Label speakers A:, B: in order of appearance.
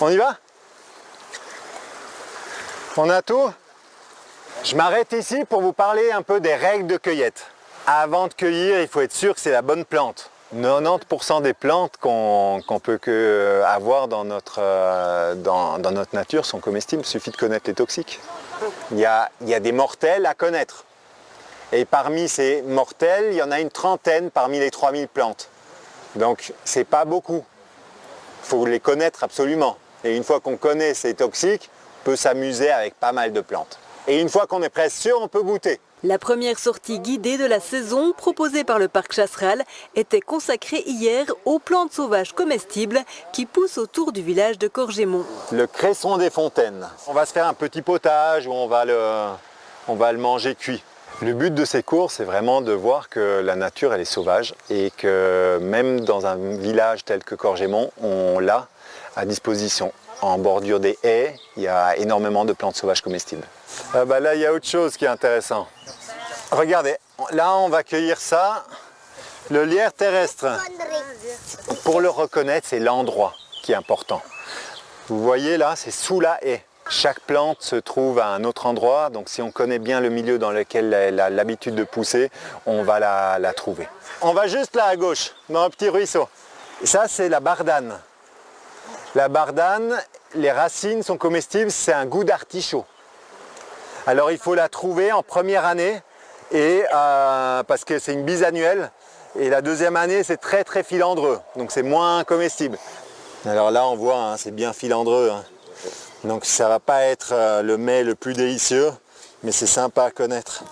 A: On y va? On a tout? Je m'arrête ici pour vous parler un peu des règles de cueillette. Avant de cueillir, il faut être sûr que c'est la bonne plante. 90% des plantes qu'on peut avoir dans notre nature sont comestibles, il suffit de connaître les toxiques. Il y a des mortels à connaître. Et parmi ces mortels, il y en a une trentaine parmi les 3000 plantes. Donc c'est pas beaucoup. Il faut les connaître absolument. Et une fois qu'on connaît ces toxiques, on peut s'amuser avec pas mal de plantes. Et une fois qu'on est presque sûr, on peut goûter.
B: La première sortie guidée de la saison, proposée par le parc Chasseral, était consacrée hier aux plantes sauvages comestibles qui poussent autour du village de Corgémont.
A: Le cresson des fontaines. On va se faire un petit potage où on va le manger cuit. Le but de ces cours, c'est vraiment de voir que la nature, elle est sauvage et que même dans un village tel que Corgémont, on l'a à disposition. En bordure des haies, il y a énormément de plantes sauvages comestibles. Là, il y a autre chose qui est intéressant. Regardez, là, on va cueillir ça, le lierre terrestre. Pour le reconnaître, c'est l'endroit qui est important. Vous voyez là, c'est sous la haie. Chaque plante se trouve à un autre endroit, donc si on connaît bien le milieu dans lequel elle a l'habitude de pousser, on va la trouver. On va juste là à gauche, dans un petit ruisseau. Ça, c'est la bardane. La bardane, les racines sont comestibles, c'est un goût d'artichaut. Alors il faut la trouver en première année, parce que c'est une bisannuelle, et la deuxième année c'est très très filandreux, donc c'est moins comestible. Alors là on voit, hein, c'est bien filandreux, hein. Donc ça ne va pas être le mets le plus délicieux, mais c'est sympa à connaître.